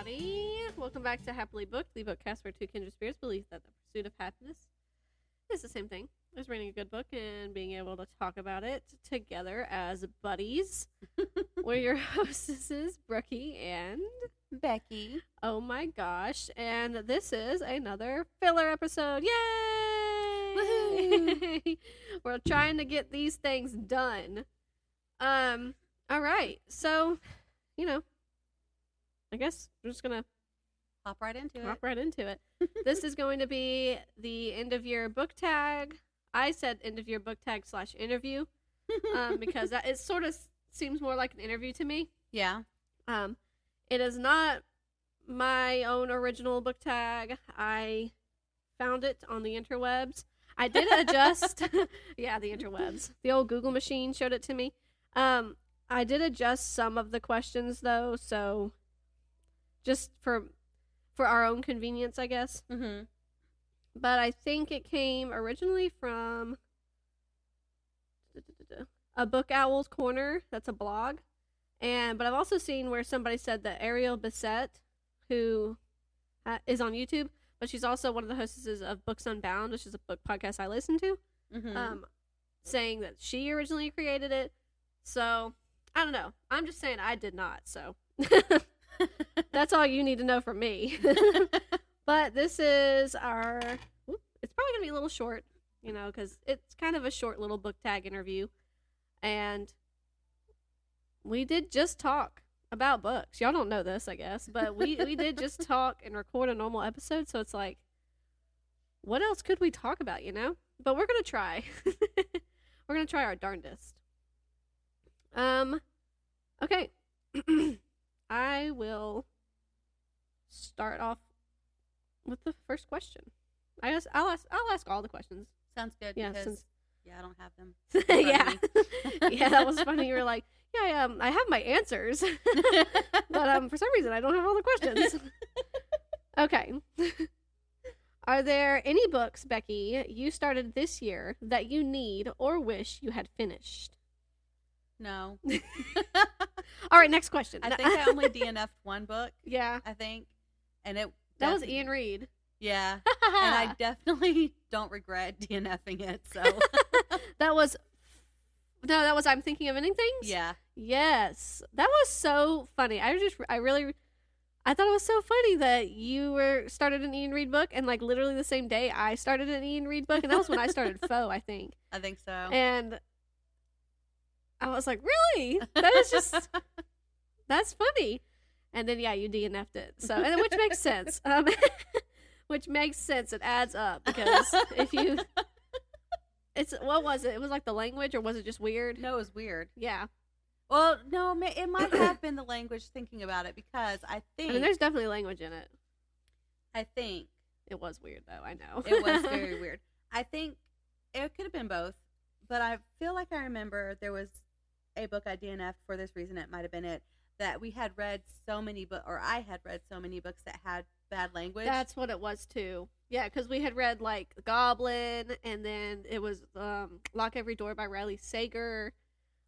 everybody. Welcome back to Happily Booked, the bookcast where two kindred spirits believe that the pursuit of happiness is the same thing as reading a good book and being able to talk about it together as buddies. We're your hostesses, Brookie and Becky. Oh my gosh. And this is another filler episode. Yay! Woohoo! We're trying to get these things done. All right. So, I guess we're just going to hop right into it. This is going to be the end of year book tag. I said end of year book tag / interview because that it sort of seems more like an interview to me. Yeah. It is not my own original book tag. I found it on the interwebs. I did adjust. Yeah, the interwebs. The old Google machine showed it to me. I did adjust some of the questions though, so just for our own convenience, I guess. Mm-hmm. But I think it came originally from a Book Owl's Corner. That's a blog. But I've also seen where somebody said that Ariel Bissett, who is on YouTube, but she's also one of the hostesses of Books Unbound, which is a book podcast I listen to, saying that she originally created it. So, I don't know. I'm just saying I did not, so. That's all you need to know from me. But this is our, it's probably going to be a little short, because it's kind of a short little book tag interview. And we did just talk about books. Y'all don't know this, I guess, but we did just talk and record a normal episode. So it's like, what else could we talk about, But we're going to try. We're going to try our darndest. Okay. I will start off with the first question. I guess I'll ask all the questions. Sounds good. Yeah, because, I don't have them. Yeah. Yeah, that was funny. You were like, yeah, I have my answers. But for some reason I don't have all the questions. Okay. Are there any books, Becky, you started this year that you need or wish you had finished? No. All right, next question. I think I only DNF'd one book. Yeah. I think. And that was Iain Reid. Yeah. And I definitely don't regret DNFing it, so. that was I'm Thinking of Ending Things? Yeah. Yes. That was so funny. I thought it was so funny that you started an Iain Reid book and like literally the same day I started an Iain Reid book, and that was when I started Foe, I think. I think so. And I was like, really? That is just, that's funny. And then, yeah, you DNF'd it. So, which makes sense. Which makes sense. It adds up because what was it? It was like the language, or was it just weird? No, it was weird. Yeah. Well, no, it might have been the language thinking about it, because I think. There's definitely language in it. I think. It was weird, though. I know. It was very weird. I think it could have been both, but I feel like I remember there was a book I DNF'd for this reason. It might have been it, that we had read so many books, or I had read so many books that had bad language. That's what it was too. Yeah, because we had read like Goblin, and then it was Lock Every Door by Riley Sager,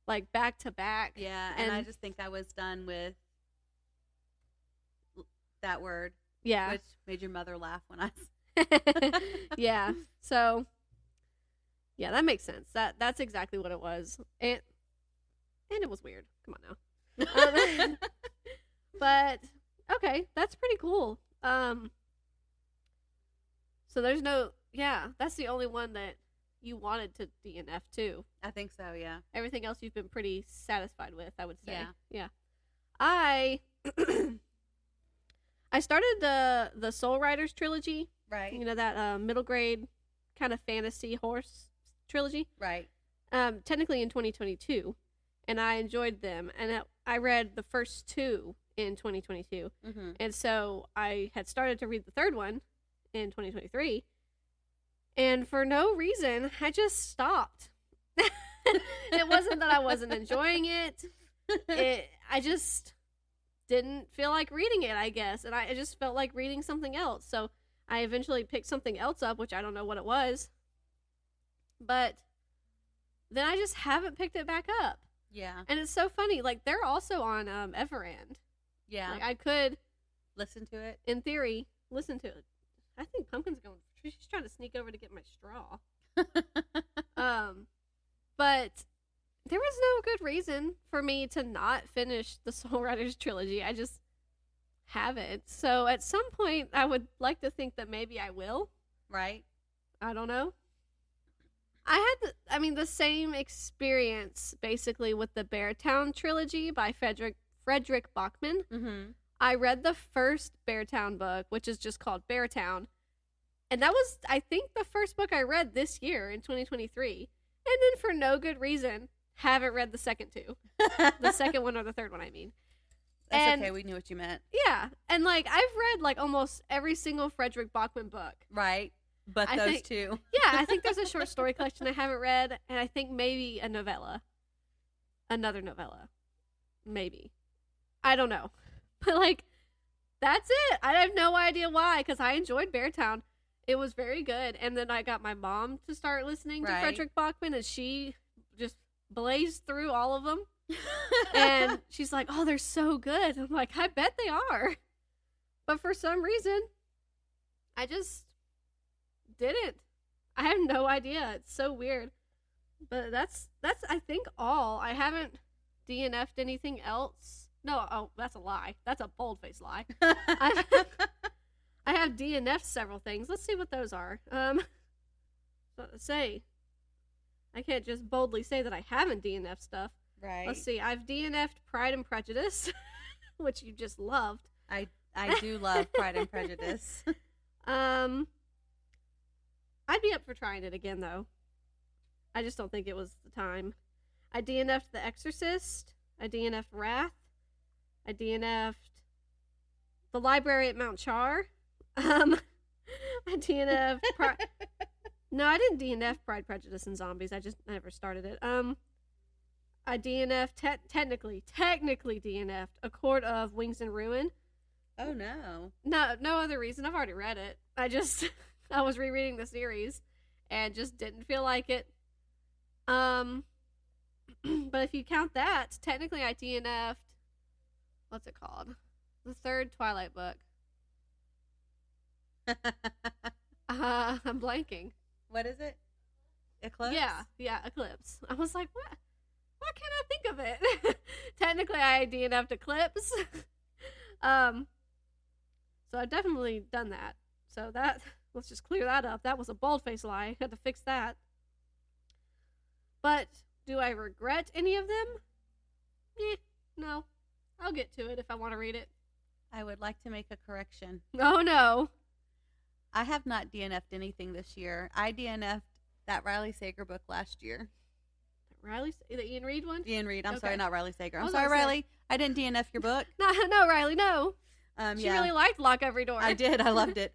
like back to back. Yeah, and I just think I was done with that word. Yeah, which made your mother laugh when I. Yeah. So. Yeah, that makes sense. That's exactly what it was, and it was weird. Come on now. But okay, that's pretty cool. So there's that's the only one that you wanted to DNF too. I think so, yeah. Everything else you've been pretty satisfied with, I would say. Yeah. I started the Soul Riders trilogy. Right. That middle grade kind of fantasy horse trilogy. Right. Technically in 2022, and I enjoyed them, and I read the first two in 2022, and so I had started to read the third one in 2023, and for no reason I just stopped. It wasn't that I wasn't enjoying it. I just didn't feel like reading it, I guess, and I just felt like reading something else, so I eventually picked something else up, which I don't know what it was, but then I just haven't picked it back up. Yeah. And it's so funny. Like, they're also on Everand. Yeah. Like, I could Listen to it. In theory, listen to it. I think Pumpkin's going. She's trying to sneak over to get my straw. But there was no good reason for me to not finish the Soul Riders trilogy. I just haven't. So at some point, I would like to think that maybe I will. Right. I don't know. I had, the same experience basically with the Beartown trilogy by Fredrik Backman. Mm-hmm. I read the first Beartown book, which is just called Beartown. And that was, I think, the first book I read this year in 2023. And then for no good reason, haven't read the second two. The second one or the third one, I mean. That's okay. We knew what you meant. Yeah. And, I've read, almost every single Fredrik Backman book. Right. But those two. Yeah, I think there's a short story collection I haven't read. And I think maybe a novella. Another novella. Maybe. I don't know. But, that's it. I have no idea why, because I enjoyed Beartown. It was very good. And then I got my mom to start listening to Fredrik Backman, and she just blazed through all of them. And she's like, oh, they're so good. I'm like, I bet they are. But for some reason, I just didn't. I have no idea. It's so weird. But that's I think all. I haven't DNF'd anything else. No, oh, that's a lie. That's a bold-faced lie. I have DNF'd several things. Let's see what those are. I can't just boldly say that I haven't DNF'd stuff. Right. Let's see. I've DNF'd Pride and Prejudice, which you just loved. I do love Pride and Prejudice. I'd be up for trying it again, though. I just don't think it was the time. I DNF'd The Exorcist. I DNF'd Wrath. I DNF'd The Library at Mount Char. I DNF'd No, I didn't DNF Pride, Prejudice, and Zombies. I never started it. I DNF'd, technically DNF'd A Court of Wings and Ruin. Oh, no. No other reason. I've already read it. I was rereading the series and just didn't feel like it. But if you count that, technically I DNF'd, what's it called? The third Twilight book. I'm blanking. What is it? Eclipse? Yeah, Eclipse. I was like, what? Why can't I think of it? Technically, I DNF'd Eclipse. So I've definitely done that. So let's just clear that up. That was a bold-faced lie. I had to fix that. But do I regret any of them? No. I'll get to it if I want to read it. I would like to make a correction. Oh, no. I have not DNF'd anything this year. I DNF'd that Riley Sager book last year. The Iain Reid one? Iain Reid. I'm Okay. sorry, not Riley Sager. I'm sorry, Riley. I didn't DNF your book. No, Riley, no. She yeah. really liked Lock Every Door. I did. I loved it.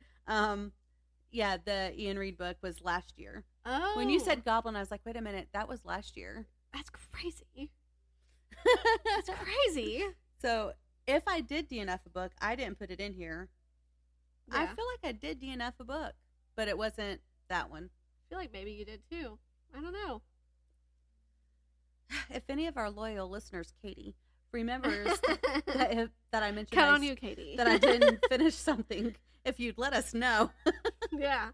Yeah, the Iain Reid book was last year. Oh. When you said Goblin, I was like, wait a minute, that was last year. That's crazy. That's crazy. So if I did DNF a book, I didn't put it in here. Yeah. I feel like I did DNF a book, but it wasn't that one. I feel like maybe you did too. I don't know. If any of our loyal listeners, Katie, remembers that I mentioned Count on you, Katie. that I didn't finish something, if you'd let us know. Yeah.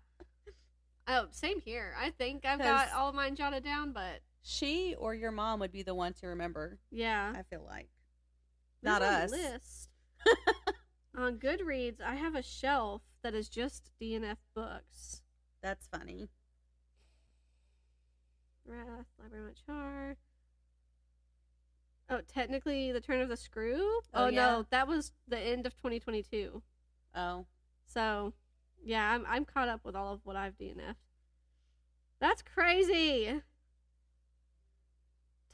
Oh, same here. I think I've got all of mine jotted down, but she or your mom would be the one to remember. yeah. I feel like. There's Not a us. list. On Goodreads, I have a shelf that is just DNF books. That's funny. Wrath, Library of Char. Oh, technically The Turn of the Screw? Oh, yeah? No, that was the end of 2022. Oh. So, yeah, I'm caught up with all of what I've DNF'd. That's crazy.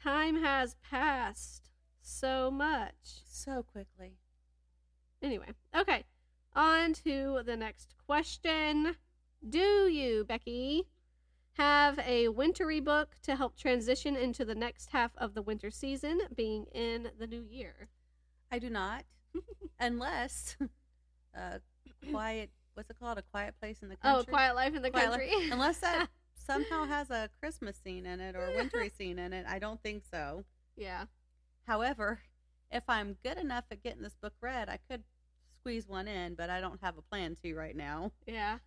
Time has passed so much. So quickly. Anyway, okay. On to the next question. Do you, Becky, have a wintry book to help transition into the next half of the winter season, being in the new year? I do not. Unless what's it called? A Quiet Place in the Country? Oh, Quiet Life in the Country. Unless that somehow has a Christmas scene in it or a wintry scene in it. I don't think so. Yeah. However, if I'm good enough at getting this book read, I could squeeze one in, but I don't have a plan to right now. Yeah.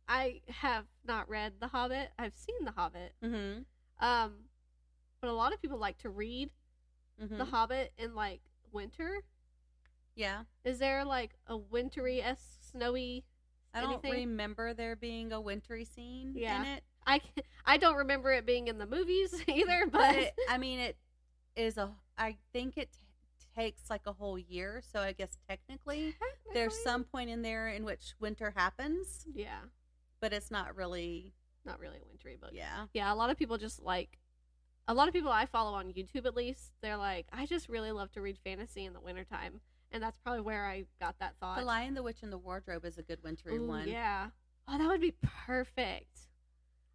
I have not read The Hobbit. I've seen The Hobbit. Mm-hmm. But a lot of people like to read The Hobbit in, like, winter. Yeah. Is there, like, a wintry-esque, snowy I don't anything? remember there being a wintry scene in it. I don't remember it being in the movies either, but it is I think it takes like a whole year, so I guess technically there's some point in there in which winter happens. Yeah. But it's not really a wintry book. Yeah. Yeah, a lot of people I follow on YouTube at least, they're like, I just really love to read fantasy in the wintertime. And that's probably where I got that thought. The Lion, the Witch, and the Wardrobe is a good wintry one. Yeah. Oh, that would be perfect.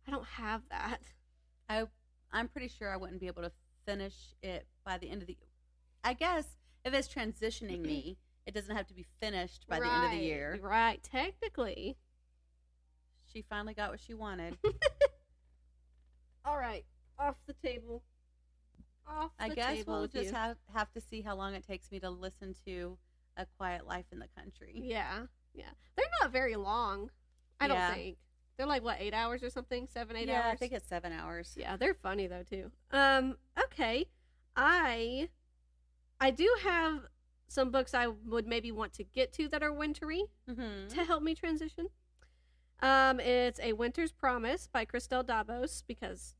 I don't have that. I'm pretty sure I wouldn't be able to finish it by the end of the year. I guess if it's transitioning me, it doesn't have to be finished by the end of the year. Right, technically. She finally got what she wanted. All right, off the table. I guess we'll just have to see how long it takes me to listen to A Quiet Life in the Country. Yeah. They're not very long, I don't think. They're like, what, 8 hours or something? 7, 8 hours? Yeah, I think it's 7 hours. Yeah, they're funny, though, too. Okay. I do have some books I would maybe want to get to that are wintry to help me transition. It's A Winter's Promise by Christelle Dabos, because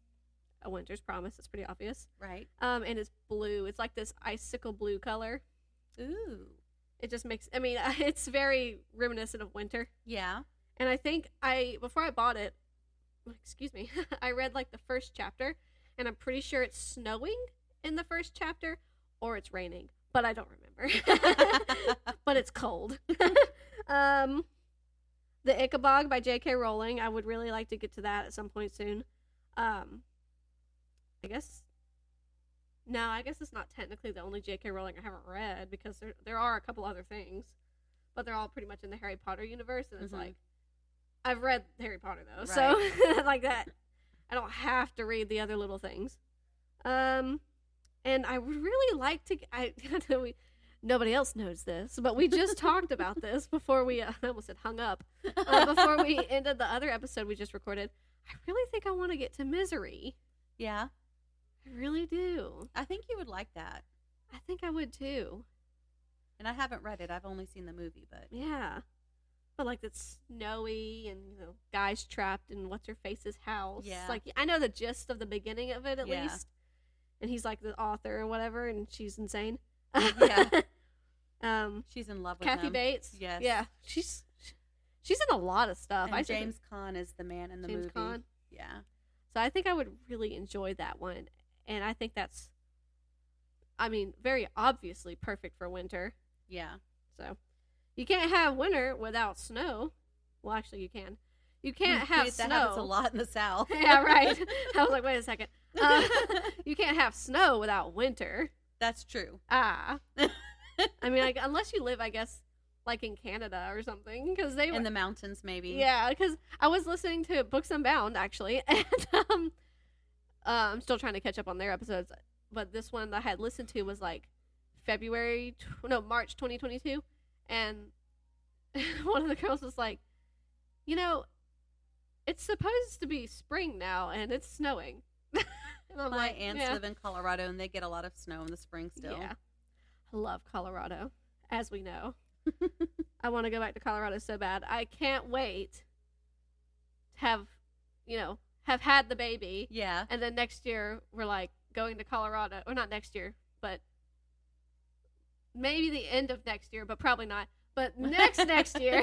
A Winter's Promise is pretty obvious. Right. And it's blue. It's like this icicle blue color. Ooh. It just makes, it's very reminiscent of winter. Yeah. And I think before I bought it, I read like the first chapter, and I'm pretty sure it's snowing in the first chapter, or it's raining, but I don't remember. But it's cold. The Ichabod by J.K. Rowling. I would really like to get to that at some point soon. I guess it's not technically the only J.K. Rowling I haven't read, because there are a couple other things, but they're all pretty much in the Harry Potter universe, and it's like, I've read Harry Potter, though, so like that, I don't have to read the other little things. And I would really like to, nobody else knows this, but we just talked about this before we, I almost said hung up, before we ended the other episode we just recorded. I really think I want to get to Misery. Yeah. I really do. I think you would like that. I think I would, too. And I haven't read it. I've only seen the movie, but... Yeah. But, like, it's snowy, and, guys trapped in what's-her-face's house. Yeah. Like, I know the gist of the beginning of it, at least. And he's, like, the author or whatever, and she's insane. Yeah. She's in love with Kathy him. Bates. Yes. Yeah. She's in a lot of stuff. And James Caan is the man in the movie. Caan. Yeah. So I think I would really enjoy that one. And I think that's, very obviously perfect for winter. Yeah. So you can't have winter without snow. Well, actually, you can. You can't have snow. That happens a lot in the South. Yeah, right. I was like, wait a second. You can't have snow without winter. That's true. Unless you live, I guess, like in Canada or something, because they in the mountains, maybe. Yeah, because I was listening to Books Unbound actually, and I'm still trying to catch up on their episodes. But this one that I had listened to was like March 2022, and one of the girls was like, it's supposed to be spring now, and it's snowing. And I'm My aunts live in Colorado, and they get a lot of snow in the spring still. Yeah, I love Colorado, as we know. I want to go back to Colorado so bad. I can't wait to have had the baby. Yeah. And then next year we're like going to Colorado, or not next year, but maybe the end of next year, but probably not. But next year,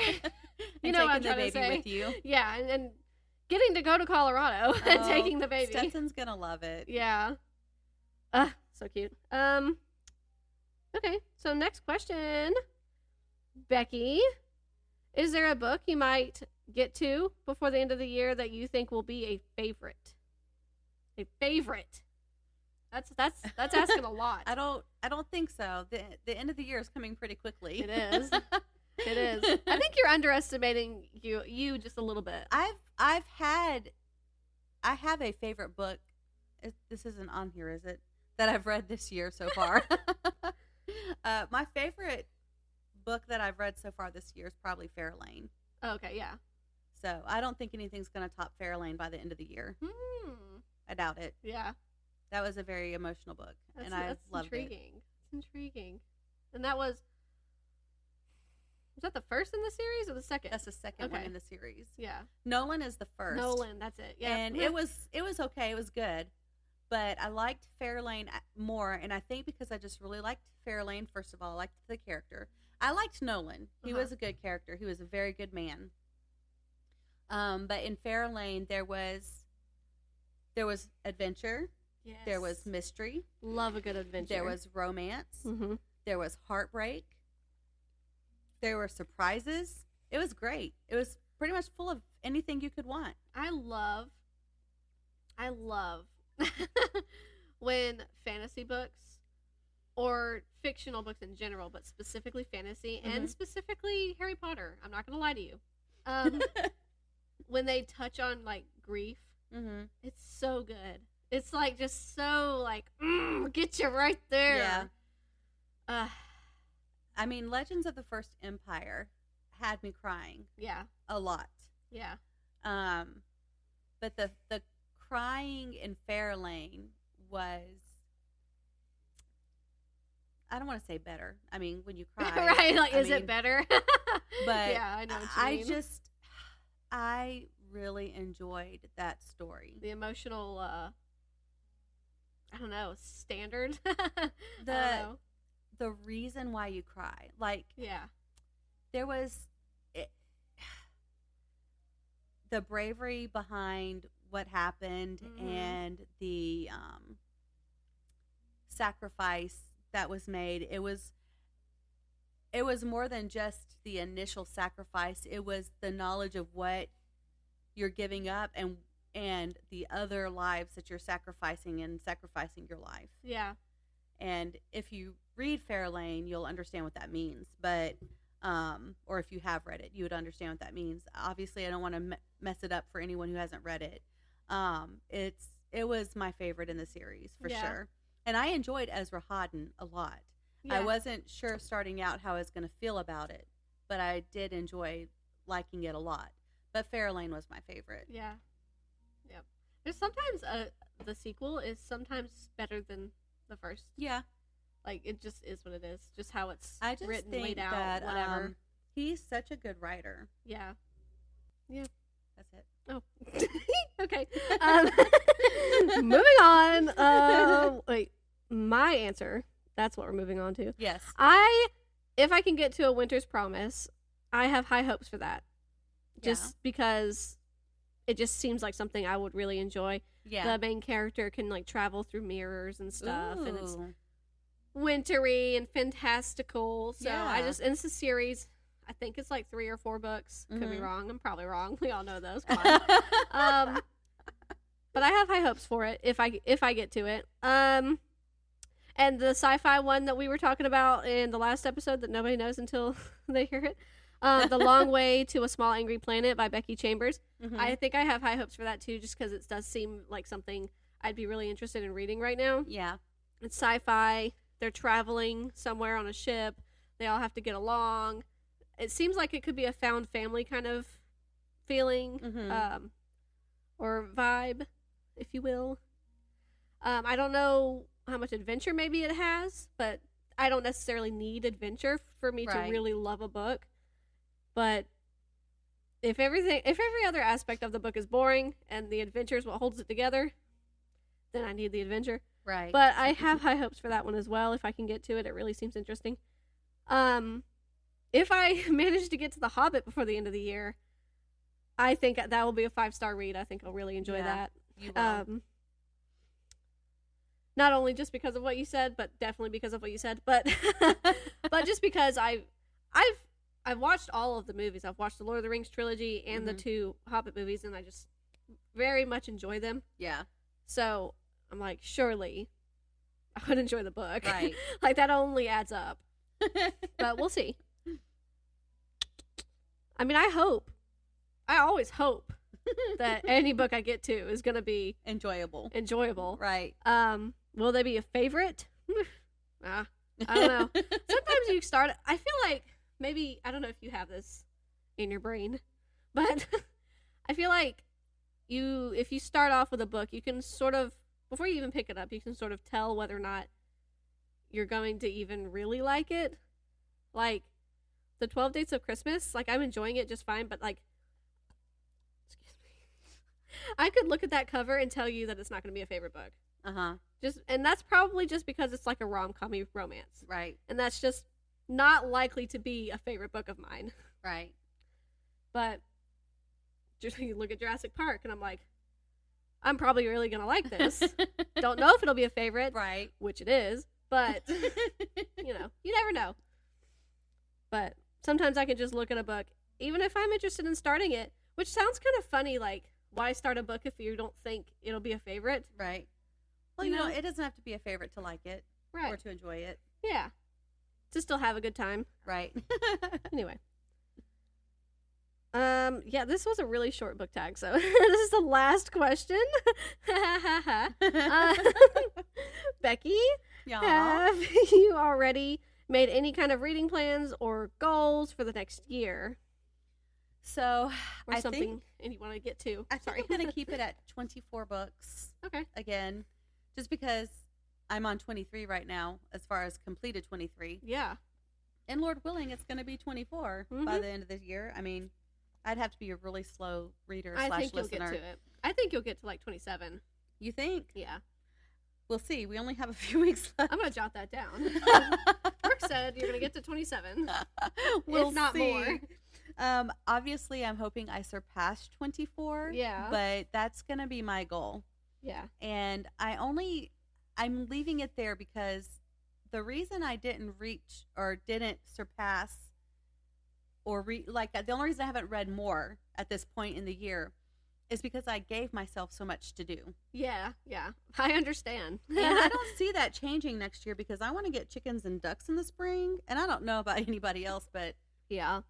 you know what I'm trying to say. With you. Yeah, and getting to go to Colorado and taking the baby. Stetson's gonna love it. Yeah. So cute. Okay, so next question. Becky, is there a book you might get to before the end of the year that you think will be a favorite? A favorite. That's asking a lot. I don't think so. The end of the year is coming pretty quickly. It is. It is. I think you're underestimating you just a little bit. I have a favorite book. This isn't on here, is it? That I've read this year so far. My favorite book that I've read so far this year is probably Fairlane. Okay, yeah. So I don't think anything's going to top Fairlane by the end of the year. I doubt it. Yeah. That was a very emotional book, and I loved intriguing. It's intriguing. And that was that the first in the series or the second? That's the second one in the series. Yeah. Nolan is the first. Nolan, that's it. Yeah. And it was okay. It was good. But I liked Fairlane more, and I think because I just really liked Fairlane, first of all, I liked the character. I liked Nolan. He was a good character. He was a very good man. But in Fairlane, there was adventure. Yes. There was mystery. Love a good adventure. There was romance. Mm-hmm. There was heartbreak. There were surprises. It was great. It was pretty much full of anything you could want. I love when fantasy books or fictional books in general, but specifically fantasy and specifically Harry Potter. I'm not going to lie to you. When they touch on like grief, it's so good. It's like just so like get you right there. Yeah. I mean, Legends of the First Empire had me crying. Yeah. A lot. Yeah. But the crying in Fairlane was, I don't want to say better. I mean, when you cry. Right, like, it better? But yeah, I know what you mean. I really enjoyed that story. The emotional, I don't know, standard? The reason why you cry. Like, yeah. There was the bravery behind what happened and the sacrifice that was made. It was more than just the initial sacrifice. It was the knowledge of what you're giving up and the other lives that you're sacrificing and sacrificing your life. Yeah. And if you read Fairlane, you'll understand what that means. But or if you have read it, you would understand what that means. Obviously, I don't want to mess it up for anyone who hasn't read it. It was my favorite in the series for sure, and I enjoyed Ezra Hodden a lot. Yeah. I wasn't sure starting out how I was going to feel about it, but I did enjoy liking it a lot. But Fairlane was my favorite. Yeah, yep. There's sometimes the sequel is sometimes better than the first. Yeah. Like, it just is what it is. Just how it's written, think laid out, that, whatever. He's such a good writer. Yeah. Yeah. That's it. Oh. Okay. Moving on. Wait. My answer. That's what we're moving on to. Yes. If I can get to A Winter's Promise, I have high hopes for that. Just because it just seems like something I would really enjoy. Yeah. The main character can, like, travel through mirrors and stuff. Ooh. And it's wintry and fantastical. So and it's a series. I think it's like 3 or 4 books. Could be wrong. I'm probably wrong. We all know those. Come on. But I have high hopes for it if I get to it. And the sci-fi one that we were talking about in the last episode that nobody knows until they hear it. The Long Way to a Small Angry Planet by Becky Chambers. I think I have high hopes for that too, just because it does seem like something I'd be really interested in reading right now. Yeah. It's sci-fi. They're traveling somewhere on a ship. They all have to get along. It seems like it could be a found family kind of feeling, or vibe, if you will. I don't know how much adventure maybe it has, but I don't necessarily need adventure for me to really love a book. But if every other aspect of the book is boring and the adventure is what holds it together, then I need the adventure. Right. But I have high hopes for that one as well. If I can get to it, it really seems interesting. If I manage to get to The Hobbit before the end of the year, I think that will be a 5-star read. I think I'll really enjoy that. You will. Not only just because of what you said, but definitely because of what you said. But but just because I've watched all of the movies. I've watched the Lord of the Rings trilogy and the 2 Hobbit movies, and I just very much enjoy them. Yeah. So I'm like, surely I would enjoy the book. Right. Like, that only adds up. But we'll see. I mean, I always hope that any book I get to is going to be enjoyable. Right. Will they be a favorite? I don't know. Sometimes you start, I feel like maybe, I don't know if you have this in your brain, but I feel like if you start off with a book, you can sort of, before you even pick it up, you can sort of tell whether or not you're going to even really like it. Like, the 12 Dates of Christmas, like, I'm enjoying it just fine, but, like, excuse me, I could look at that cover and tell you that it's not going to be a favorite book. And that's probably just because it's like a rom-com-y romance. Right. And that's just not likely to be a favorite book of mine. Right. But just you look at Jurassic Park and I'm like, I'm probably really going to like this. Don't know if it'll be a favorite. Right. Which it is. But, you never know. But sometimes I can just look at a book, even if I'm interested in starting it, which sounds kind of funny, like, why start a book if you don't think it'll be a favorite? Right. Well, you know, it doesn't have to be a favorite to like it. Right. Or to enjoy it. Yeah. To still have a good time. Right. Anyway. Yeah, this was a really short book tag, so this is the last question. Becky, have you already made any kind of reading plans or goals for the next year? So, or something you want to get to? I think I'm going to keep it at 24 books. Okay. Again, just because I'm on 23 right now, as far as completed 23. Yeah. And Lord willing, it's going to be 24 by the end of the year. I mean, I'd have to be a really slow reader / listener. I think you'll get to it. I think you'll get to like 27. You think? Yeah. We'll see. We only have a few weeks left. I'm going to jot that down. Brooke said you're going to get to 27. We'll if not see. More. Obviously, I'm hoping I surpass 24. Yeah. But that's going to be my goal. Yeah. And I'm leaving it there because the reason I didn't reach or didn't surpass or the only reason I haven't read more at this point in the year is because I gave myself so much to do. Yeah, yeah. I understand. And I don't see that changing next year because I want to get chickens and ducks in the spring. And I don't know about anybody else, but yeah,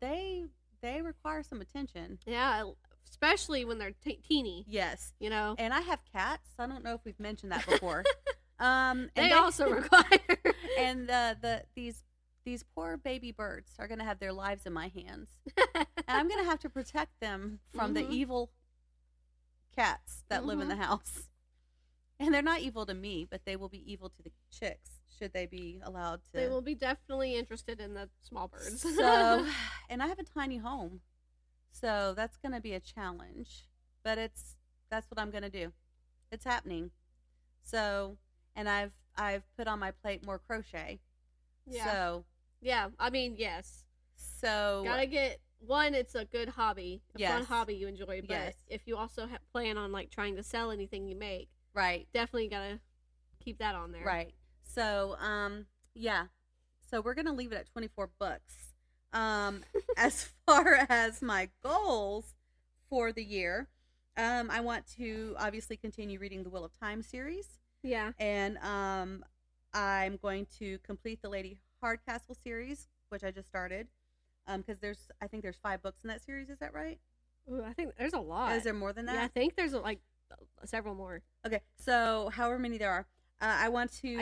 they require some attention. Yeah, especially when they're teeny. Yes. You know? And I have cats. I don't know if we've mentioned that before. And they also require. And these poor baby birds are going to have their lives in my hands. And I'm going to have to protect them from the evil cats that live in the house. And they're not evil to me, but they will be evil to the chicks should they be allowed to. They will be definitely interested in the small birds. So, and I have a tiny home. So that's going to be a challenge. But that's what I'm going to do. It's happening. So, and I've put on my plate more crochet. Yeah. So, yeah, I mean, yes. So gotta get one. It's a good hobby, a fun Yes. hobby you enjoy. But Yes. if you also plan on like trying to sell anything you make, right, definitely gotta keep that on there. right. So, yeah. So we're gonna leave it at 24 books. As far as my goals for the year, I want to obviously continue reading the Wheel of Time series. Yeah. And I'm going to complete the Lady Hardcastle series, which I just started. Because I think there's 5 books in that series. Is that right? Ooh, I think there's a lot. Is there more than that? Yeah, I think there's like several more. Okay, so however many there are, I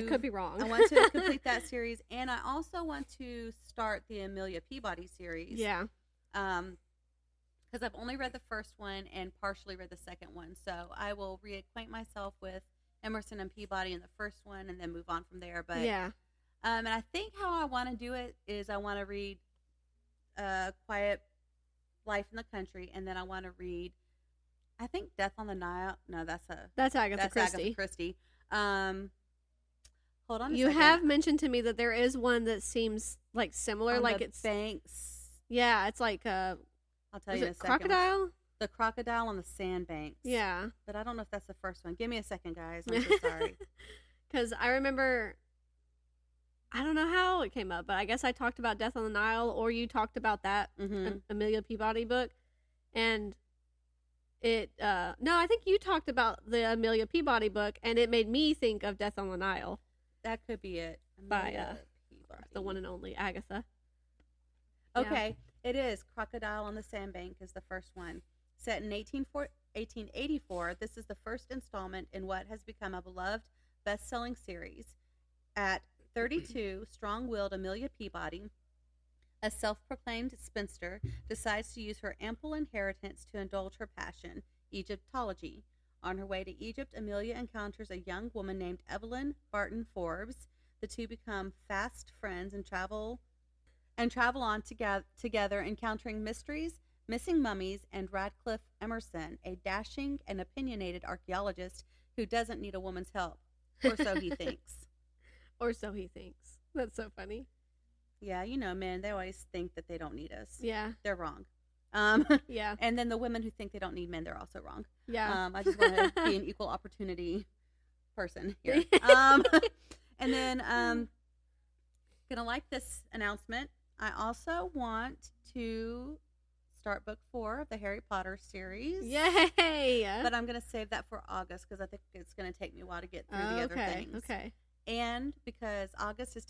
could be wrong. I want to complete that series, and I also want to start the Amelia Peabody series. Yeah. Because I've only read the first one and partially read the second one, so I will reacquaint myself with Emerson and Peabody in the first one, and then move on from there. But yeah. And I think how I want to do it is I want to read Quiet Life in the Country, and then I want to read, I think, Death on the Nile. No, that's Agatha Christie. Agatha Christie. Hold on a You second. have mentioned to me that there is one that seems like similar, On like the it's banks. Yeah, it's like I'll tell is you in a it second. crocodile? The crocodile on the sandbanks. Yeah. But I don't know if that's the first one. Give me a second, guys. I'm so sorry. Because I remember, I don't know how it came up, but I guess I talked about Death on the Nile, or you talked about that Amelia Peabody book, and it no, I think you talked about the Amelia Peabody book, and it made me think of Death on the Nile. That could be it. By Peabody. the one and only Agatha. Okay, it is. Crocodile on the Sandbank is the first one. Set in 1884, this is the first installment in what has become a beloved best-selling series. At 32, strong-willed Amelia Peabody, a self-proclaimed spinster, decides to use her ample inheritance to indulge her passion, Egyptology. On her way to Egypt, Amelia encounters a young woman named Evelyn Barton Forbes. The two become fast friends and travel on together, encountering mysteries, missing mummies, and Radcliffe Emerson, a dashing and opinionated archaeologist who doesn't need a woman's help, or so he thinks. Or so he thinks. That's so funny. Yeah, men, they always think that they don't need us. Yeah. They're wrong. Yeah. And then the women who think they don't need men, they're also wrong. Yeah. I just want to be an equal opportunity person here. And then, gonna like this announcement. I also want to start book 4 of the Harry Potter series. Yay! But I'm gonna save that for August because I think it's gonna take me a while to get through the other things. Okay. And because August is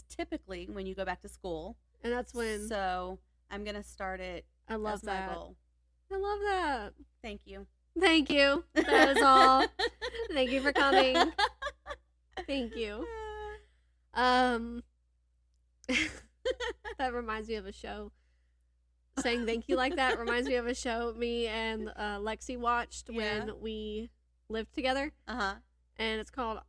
typically when you go back to school. And that's when. So I'm gonna start it. I love that. My goal. I love that. Thank you. Thank you. That is all. Thank you for coming. Thank you. That reminds me of a show. Saying thank you like that reminds me of a show me and Lexi watched when we lived together. Uh-huh. And it's called.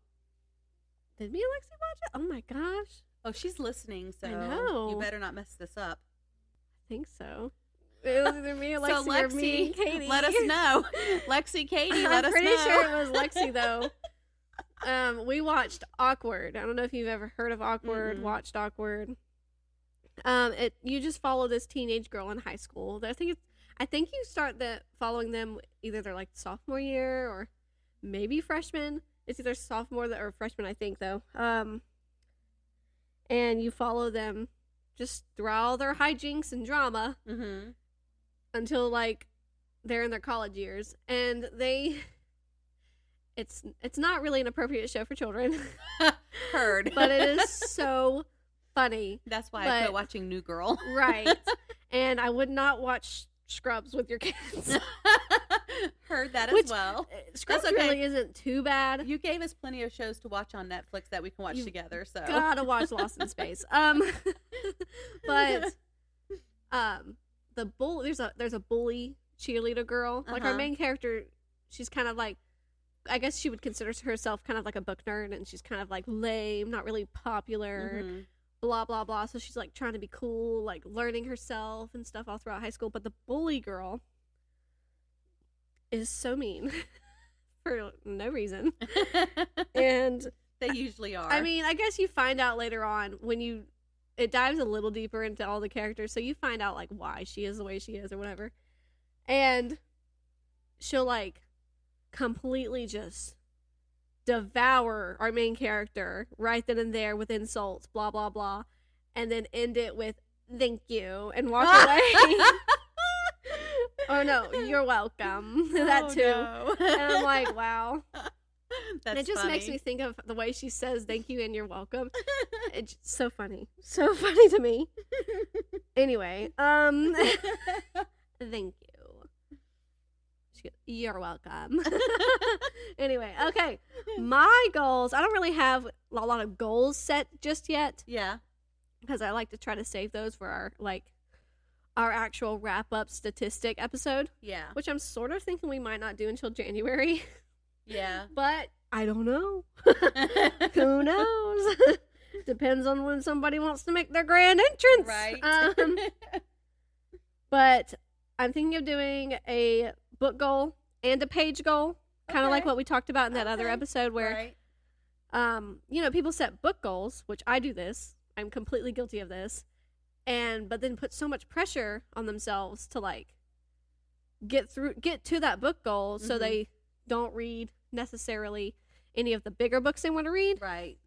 Did me and Lexi watch it? Oh my gosh. Oh, she's listening, so I know. you better not mess this up. I think so. It was either me and Lexi, so Lexi, or me and Katie. Let us know. Lexi, Katie, let us know. I'm pretty sure it was Lexi, though. We watched Awkward. I don't know if you've ever heard of Awkward, watched Awkward. You just follow this teenage girl in high school. I think you start following them either they're like sophomore year or maybe freshman. It's either sophomore or freshman, I think, though. And you follow them just throughout all their hijinks and drama until like they're in their college years, and it's not really an appropriate show for children. Heard. But it is so funny. That's why I quit watching New Girl. Right. And I would not watch Scrubs with your kids. Heard that as well. Scrubs really isn't too bad. You gave us plenty of shows to watch on Netflix that we can watch together. So gotta watch Lost in Space. But there's a bully cheerleader girl. Like our main character, she's kind of like, I guess she would consider herself kind of like a book nerd, and she's kind of like lame, not really popular. Blah blah blah. So she's like trying to be cool, like learning herself and stuff all throughout high school. But the bully girl is so mean for no reason. And they usually are. I mean, I guess you find out later on when it dives a little deeper into all the characters, so you find out like why she is the way she is or whatever. And she'll like completely just devour our main character right then and there with insults, blah blah blah, and then end it with thank you and walk away. Oh no, you're welcome. That too. No. And I'm like, wow. That's it just funny. makes me think of the way she says thank you and you're welcome. It's so funny. So funny to me. Anyway, thank you. You're welcome. Anyway, okay. My goals, I don't really have a lot of goals set just yet. Yeah. Because I like to try to save those for our actual wrap-up statistic episode. Yeah. Which I'm sort of thinking we might not do until January. Yeah. But I don't know. Who knows? Depends on when somebody wants to make their grand entrance. Right. But I'm thinking of doing a book goal and a page goal. Kind of like what we talked about in that other episode where, people set book goals, which I do this. I'm completely guilty of this. But then put so much pressure on themselves to like get to that book goal so they don't read necessarily any of the bigger books they want to read. Right.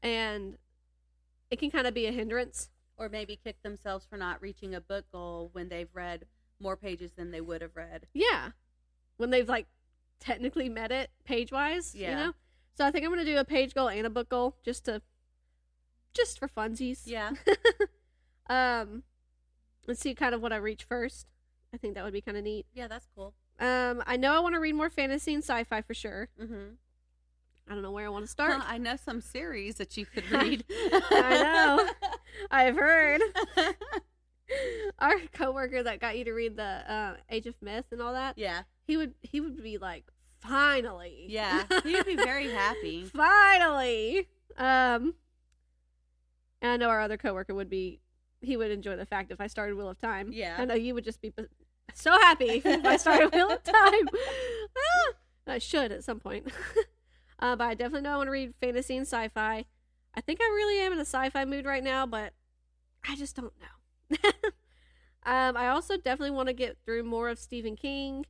And it can kind of be a hindrance. Or maybe kick themselves for not reaching a book goal when they've read more pages than they would have read. Yeah. When they've like technically met it page-wise, you know? So I think I'm going to do a page goal and a book goal just for funsies. Yeah. Let's see kind of what I reach first. I think that would be kind of neat. Yeah, that's cool. I know I want to read more fantasy and sci-fi for sure. I don't know where I want to start. I know some series that you could read. I know. I've heard. Our coworker that got you to read the Age of Myth and all that. Yeah. He would be like, finally. Yeah. He would be very happy. Finally. And I know our other coworker he would enjoy the fact if I started Wheel of Time. Yeah. I know you would just be so happy if I started Wheel of Time. I should at some point. But I definitely know I want to read fantasy and sci-fi. I think I really am in a sci-fi mood right now, but I just don't know. I also definitely want to get through more of Stephen King.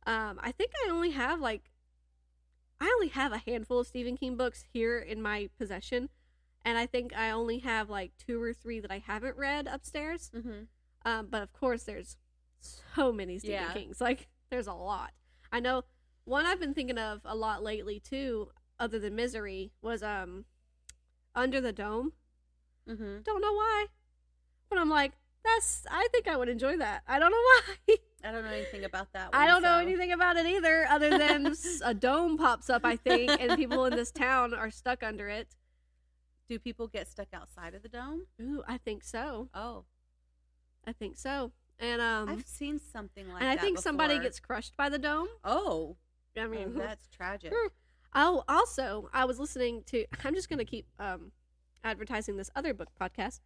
I think I only have a handful of Stephen King books here in my possession. And I think I only have like 2 or 3 that I haven't read upstairs. Mm-hmm. But of course there's so many Stephen Kings. Like, there's a lot. I know one I've been thinking of a lot lately too, other than Misery, was Under the Dome. Mm-hmm. Don't know why. But I'm like, I think I would enjoy that. I don't know why. I don't know anything about that one. I don't know anything about it either, other than a dome pops up, I think, and people in this town are stuck under it. Do people get stuck outside of the dome? Ooh, I think so. Oh. I think so. And I've seen something like that. And I think before. somebody gets crushed by the dome. Oh. I mean, that's tragic. Oh, also, I was listening to, I'm just going to keep advertising this other book podcast.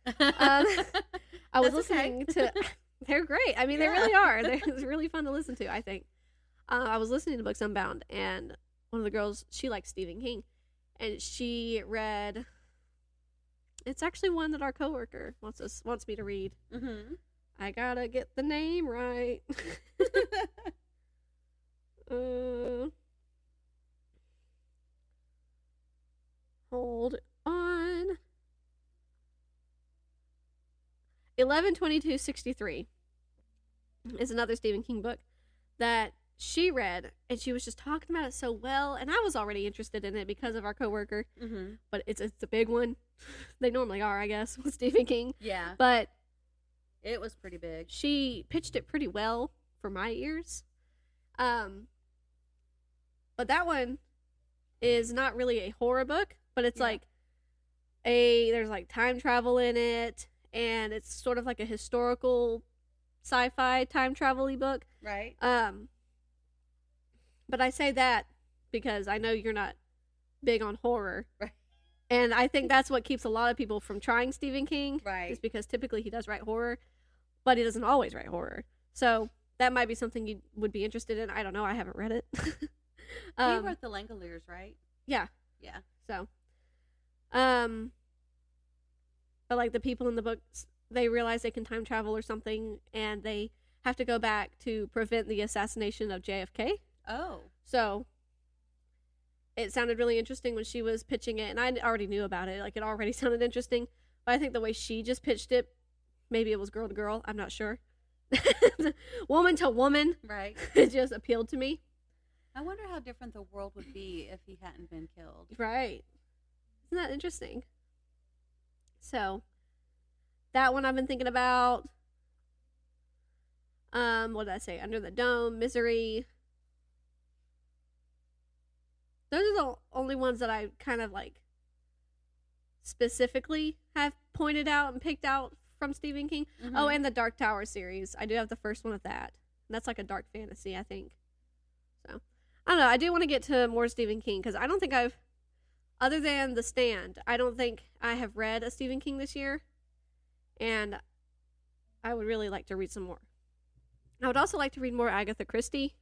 I was listening to, they're great. I mean, they really are. It's really fun to listen to, I think. I was listening to Books Unbound, and one of the girls, she likes Stephen King, and she read, it's actually one that our coworker wants me to read. Mm-hmm. I gotta get the name right. Hold on. 11/22/63 is another Stephen King book that she read, and she was just talking about it so well, and I was already interested in it because of our coworker. Mm-hmm. But it's a big one. They normally are, I guess, with Stephen King. Yeah. But it was pretty big. She pitched it pretty well for my ears. But that one is not really a horror book, but it's like there's like time travel in it, and it's sort of like a historical sci-fi time travel-y book. Right. But I say that because I know you're not big on horror. Right. And I think that's what keeps a lot of people from trying Stephen King. Right. Is because typically he does write horror, but he doesn't always write horror. So that might be something you would be interested in. I don't know. I haven't read it. He wrote The Langoliers, right? Yeah. Yeah. So, but like the people in the books, they realize they can time travel or something, and they have to go back to prevent the assassination of JFK. Oh. So it sounded really interesting when she was pitching it, and I already knew about it. Like, it already sounded interesting, but I think the way she just pitched it, maybe it was girl to girl, I'm not sure. Woman to woman. Right. It just appealed to me. I wonder how different the world would be if he hadn't been killed. Right. Isn't that interesting? So, that one I've been thinking about. What did I say? Under the Dome, Misery. Those are the only ones that I kind of like specifically have pointed out and picked out from Stephen King. Mm-hmm. Oh, and the Dark Tower series. I do have the first one of that. And that's like a dark fantasy, I think. So, I don't know. I do want to get to more Stephen King because I don't think I've, other than The Stand, I don't think I have read a Stephen King this year. And I would really like to read some more. I would also like to read more Agatha Christie.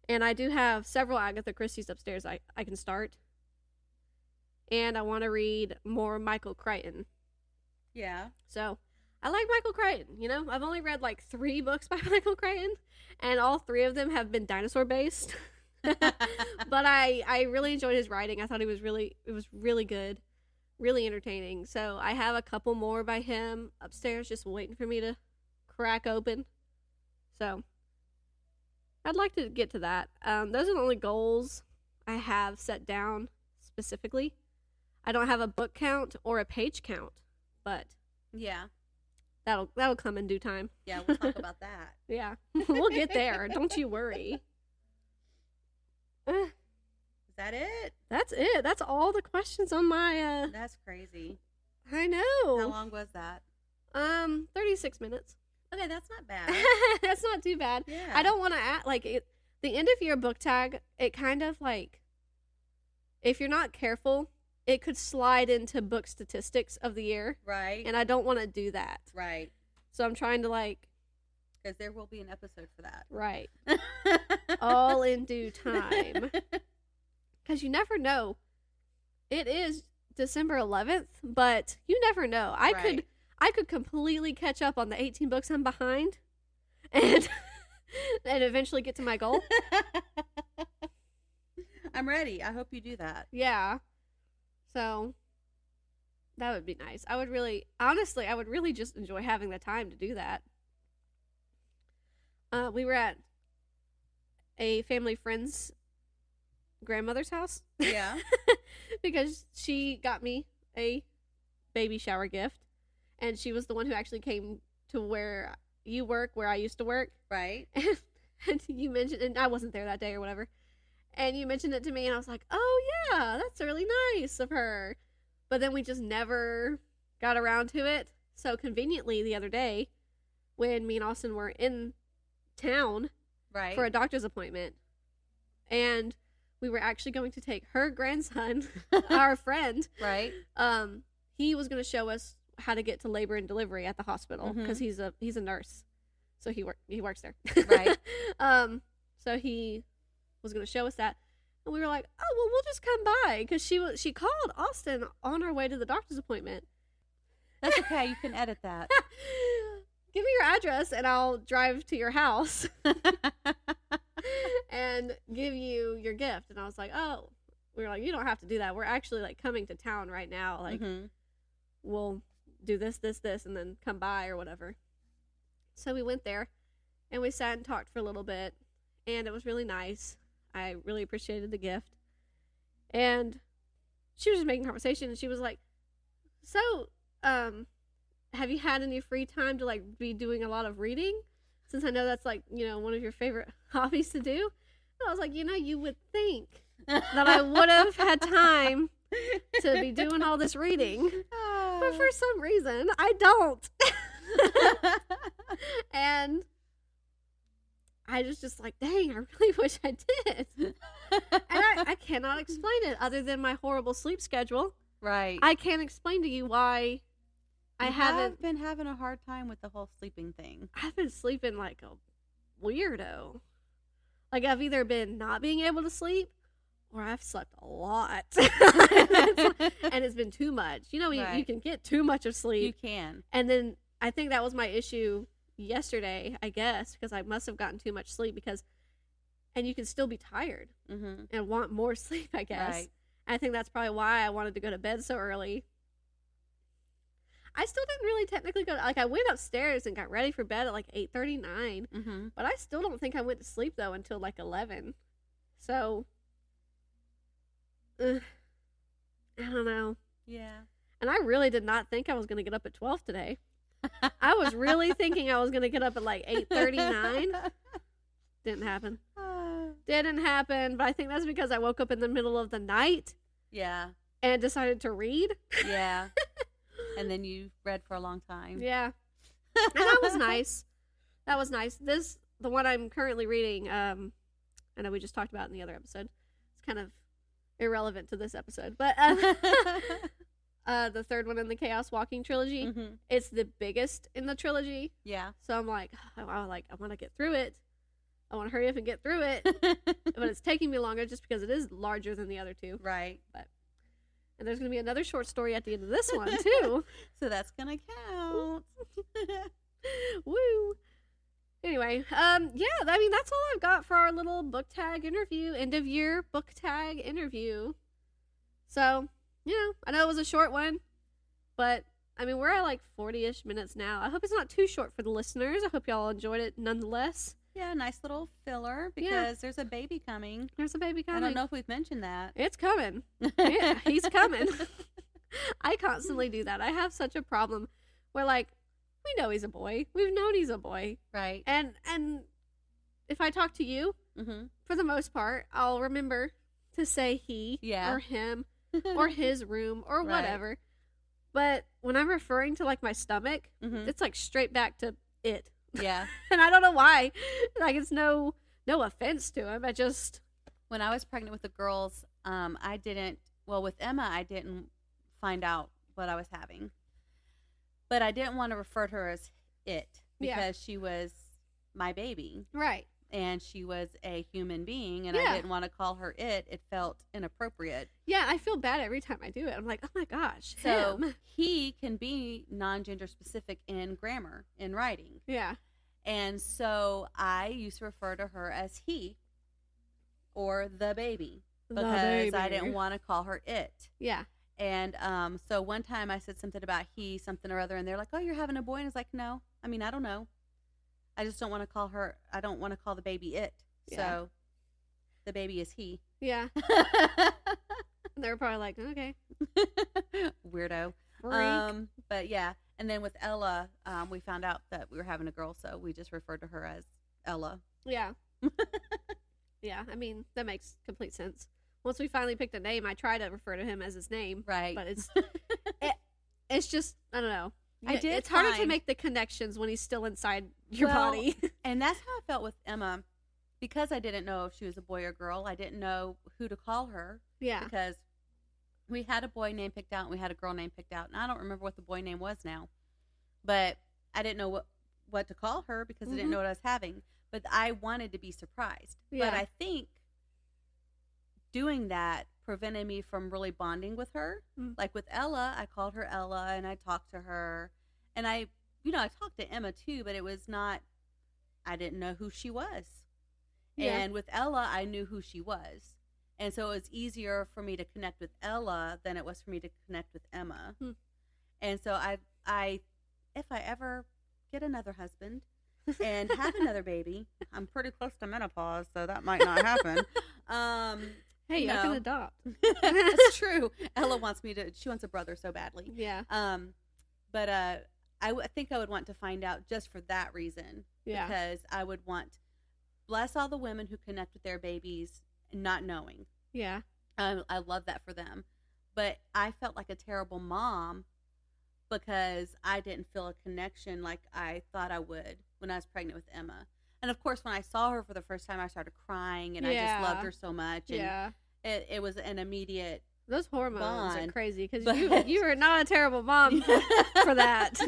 And I do have several Agatha Christie's upstairs I can start. And I want to read more Michael Crichton. Yeah. So, I like Michael Crichton, you know? I've only read like 3 books by Michael Crichton, and all 3 of them have been dinosaur-based. But I really enjoyed his writing. I thought it was really good, really entertaining. So, I have a couple more by him upstairs just waiting for me to crack open. So, I'd like to get to that. Those are the only goals I have set down specifically. I don't have a book count or a page count, but yeah, that'll come in due time. Yeah, we'll talk about that. Yeah, we'll get there. Don't you worry. Is that it? That's it. That's all the questions on my, That's crazy. I know. How long was that? 36 minutes. Okay, that's not bad. That's not too bad. Yeah. I don't want to add, like, the end of year book tag, it kind of, like, if you're not careful, it could slide into book statistics of the year. Right. And I don't want to do that. Right. So I'm trying to, like... Because there will be an episode for that. Right. All in due time. Because you never know. It is December 11th, but you never know. I could completely catch up on the 18 books I'm behind and eventually get to my goal. I'm ready. I hope you do that. Yeah. So that would be nice. I would really just enjoy having the time to do that. We were at a family friend's grandmother's house. Yeah. Because she got me a baby shower gift. And she was the one who actually came to where you work, where I used to work. Right. And you mentioned, and I wasn't there that day or whatever. And you mentioned it to me, and I was like, oh, yeah, that's really nice of her. But then we just never got around to it. So conveniently, the other day, when me and Austen were in town for a doctor's appointment, and we were actually going to take her grandson, our friend. Right. He was going to show us how to get to labor and delivery at the hospital because he's a nurse, so he works there. Right. So he was going to show us that, and we were like, oh well, we'll just come by because she called Austen on our way to the doctor's appointment. That's okay. You can edit that. Give me your address and I'll drive to your house and give you your gift. And I was like, oh, we were like, you don't have to do that. We're actually like coming to town right now. Like we'll do this, and then come by or whatever. So we went there and we sat and talked for a little bit, and it was really nice. I really appreciated the gift. And she was just making conversation, and she was like, so, have you had any free time to like be doing a lot of reading? Since I know that's like, one of your favorite hobbies to do. And I was like, you would think that I would have had time to be doing all this reading. But for some reason, I don't. And I was just like, dang, I really wish I did. And I cannot explain it other than my horrible sleep schedule. Right. I can't explain to you why I haven't been having a hard time with the whole sleeping thing. I've been sleeping like a weirdo. Like I've either been not being able to sleep or I've slept a lot. And it's been too much. You can get too much of sleep. You can. And then I think that was my issue yesterday, I guess, because I must have gotten too much sleep and you can still be tired and want more sleep, I guess. Right. I think that's probably why I wanted to go to bed so early. I still didn't really technically go, I went upstairs and got ready for bed at like 8:39, but I still don't think I went to sleep though until like 11. So, I don't know. Yeah. And I really did not think I was going to get up at 12 today. I was really thinking I was going to get up at like 8:39. Didn't happen. Didn't happen, but I think that's because I woke up in the middle of the night. Yeah. And decided to read. Yeah. And then you read for a long time. Yeah. And that was nice. That was nice. The one I'm currently reading, I know we just talked about in the other episode. It's kind of irrelevant to this episode, but the third one in the Chaos Walking trilogy, it's the biggest in the trilogy. Yeah. So I'm like, I want to get through it. I want to hurry up and get through it. But it's taking me longer just because it is larger than the other two. Right. And there's going to be another short story at the end of this one, too. So that's going to count. Woo. Anyway, that's all I've got for our little book tag interview, end of year book tag interview. So, I know it was a short one, but, we're at like 40-ish minutes now. I hope it's not too short for the listeners. I hope y'all enjoyed it nonetheless. Yeah, nice little filler because there's a baby coming. There's a baby coming. I don't know if we've mentioned that. It's coming. Yeah, he's coming. I constantly do that. I have such a problem where, we know he's a boy. We've known he's a boy. Right. And if I talk to you, for the most part, I'll remember to say he Yeah. or him or his room or Right. whatever. But when I'm referring to like my stomach, Mhm. it's like straight back to it. Yeah. And I don't know why. Like it's no offense to him. I just When I was pregnant with the girls, with Emma, I didn't find out what I was having. But I didn't want to refer to her as it because she was my baby. Right. And she was a human being, and Yeah. I didn't want to call her it. It felt inappropriate. Yeah, I feel bad every time I do it. I'm like, oh my gosh. So him. he can be non-gender specific in grammar, in writing. Yeah. And so I used to refer to her as he or the baby because I didn't want to call her it. Yeah. And so one time I said something about he, something or other, and they're like, oh, you're having a boy? And I was like, no. I mean, I don't know. I just don't want to call her, I don't want to call the baby it. Yeah. So the baby is he. Yeah. They were probably like, okay. Weirdo. Freak. But yeah. And then with Ella, we found out that we were having a girl, so we just referred to her as Ella. Yeah. Yeah, I mean, that makes complete sense. Once we finally picked a name, I try to refer to him as his name. Right. But it's just, I don't know. It's harder to make the connections when he's still inside your body. And that's how I felt with Emma. Because I didn't know if she was a boy or girl, I didn't know who to call her. Yeah. Because we had a boy name picked out and we had a girl name picked out. And I don't remember what the boy name was now. But I didn't know what to call her because I didn't know what I was having. But I wanted to be surprised. Yeah. But I think doing that prevented me from really bonding with her. Like with Ella, I called her Ella and I talked to her. And I talked to Emma too, but it was not, I didn't know who she was. Yeah. And with Ella, I knew who she was. And so it was easier for me to connect with Ella than it was for me to connect with Emma. And so I if I ever get another husband and have another baby, I'm pretty close to menopause, so that might not happen. Hey, you can adopt. That's true. Ella she wants a brother so badly. Yeah. But I think I would want to find out just for that reason. Yeah. Because I would want, bless all the women who connect with their babies not knowing. Yeah. I love that for them. But I felt like a terrible mom because I didn't feel a connection like I thought I would when I was pregnant with Emma. And of course, when I saw her for the first time, I started crying and I just loved her so much. And it was an immediate Those hormones bond. are crazy because you are not a terrible mom for that.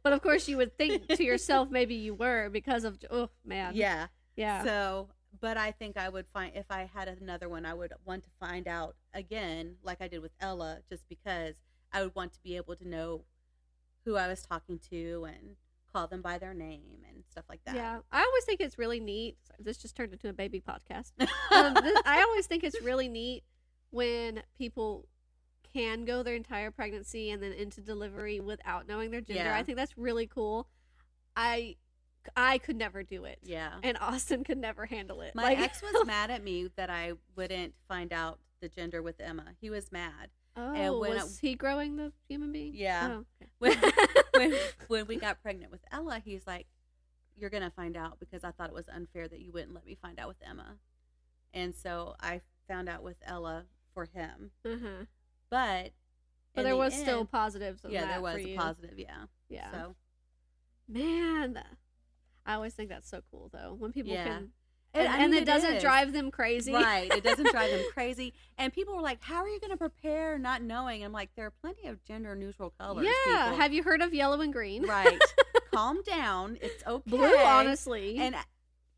But of course, you would think to yourself maybe you were because of, oh, man. Yeah. Yeah. So, but I think I would find, if I had another one, I would want to find out again, like I did with Ella, just because I would want to be able to know who I was talking to and call them by their name and stuff like that. Yeah. I always think it's really neat. Sorry, this just turned into a baby podcast. I always think it's really neat when people can go their entire pregnancy and then into delivery without knowing their gender. Yeah. I think that's really cool. I could never do it. Yeah. And Austen could never handle it. My ex was mad at me that I wouldn't find out the gender with Emma. He was mad. Oh, was he growing the human being? Yeah. Oh, okay. When we got pregnant with Ella, he's like, you're going to find out because I thought it was unfair that you wouldn't let me find out with Emma. And so I found out with Ella for him. Uh-huh. But there was still positives on that there was for a you. positive, yeah. Yeah. So. Man, I always think that's so cool, though, when people can... I mean, it doesn't drive them crazy. Right. It doesn't drive them crazy. And people were like, how are you going to prepare not knowing? I'm like, there are plenty of gender neutral colors. Yeah. People. Have you heard of yellow and green? Right. Calm down. It's okay. Blue, honestly. And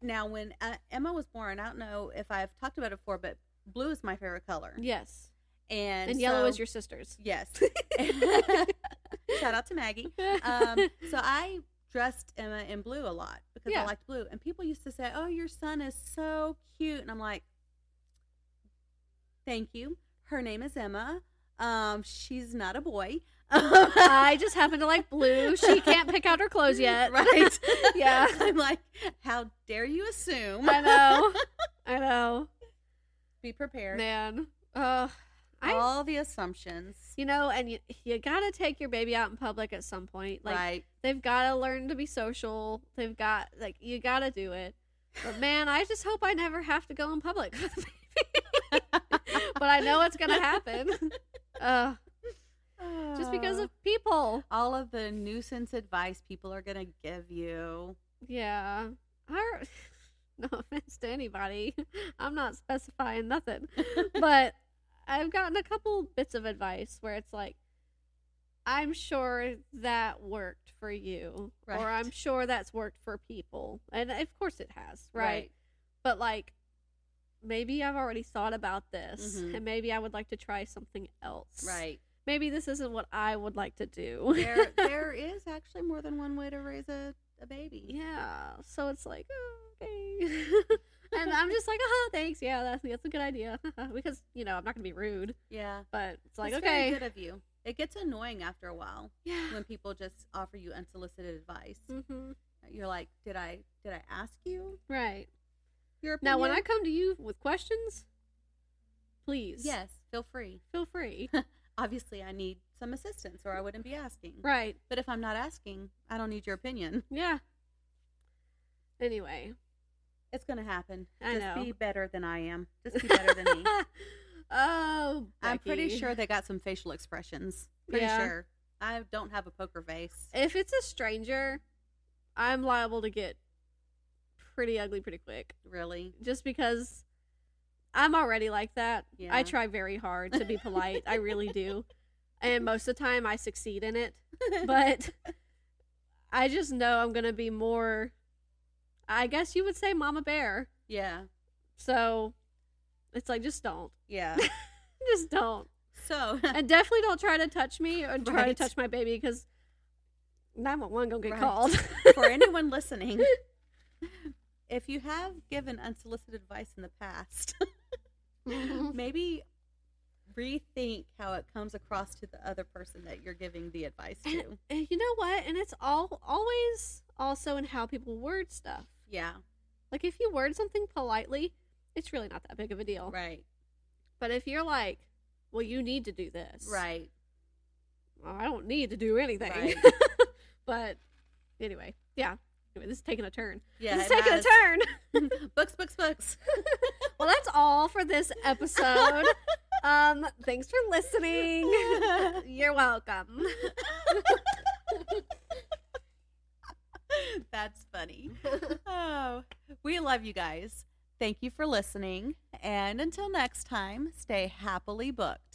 now when Emma was born, I don't know if I've talked about it before, but blue is my favorite color. Yes. And yellow is your sister's. Yes. Shout out to Maggie. So I dressed Emma in blue a lot because I liked blue. And people used to say, oh, your son is so cute. And I'm like, thank you. Her name is Emma. She's not a boy. I just happen to like blue. She can't pick out her clothes yet. Right. Yeah. I'm like, how dare you assume? I know. Be prepared. Man. All the assumptions. And you got to take your baby out in public at some point. Like, right. They've got to learn to be social. You got to do it. But man, I just hope I never have to go in public with a baby. but I know it's going to happen. Just because of people. All of the nuisance advice people are going to give you. Yeah. No offense to anybody. I'm not specifying nothing. But I've gotten a couple bits of advice where it's like, I'm sure that worked for you. Right. Or I'm sure that's worked for people. And of course it has, right? But like, maybe I've already thought about this. And maybe I would like to try something else. Right. Maybe this isn't what I would like to do. There is actually more than one way to raise a baby. Yeah. So it's like, okay. And I'm just like, thanks. Yeah, that's a good idea. Because, I'm not going to be rude. Yeah. But it's like, That's okay. very good of you. It gets annoying after a while. Yeah. When people just offer you unsolicited advice. Mm-hmm. You're like, did I ask you? Right. Your opinion? Now, when I come to you with questions, please. Yes, feel free. Feel free. Obviously, I need some assistance or I wouldn't be asking. Right. But if I'm not asking, I don't need your opinion. Yeah. Anyway. It's going to happen. I Just know. be better than I am. Just be better than me. Oh, Becky. I'm pretty sure they got some facial expressions. Pretty sure. I don't have a poker face. If it's a stranger, I'm liable to get pretty ugly pretty quick. Really? Just because I'm already like that. Yeah. I try very hard to be polite. I really do. And most of the time I succeed in it. But I just know I'm going to be more, I guess you would say, mama bear. Yeah. So it's like, just don't. Yeah. Just don't. So. And definitely don't try to touch me or try to Right. touch my baby because 911 gonna get called. For anyone listening, if you have given unsolicited advice in the past, maybe rethink how it comes across to the other person that you're giving the advice to. And you know what? And it's always also in how people word stuff. Yeah. Like if you word something politely, it's really not that big of a deal. Right. But if you're like, well, you need to do this. Right. Well, I don't need to do anything. Right. But anyway, yeah. Anyway, this is taking a turn. Yeah. This is taking a turn. Books. Well, that's all for this episode. Thanks for listening. You're welcome. That's funny. Oh, we love you guys. Thank you for listening. And until next time, stay happily booked.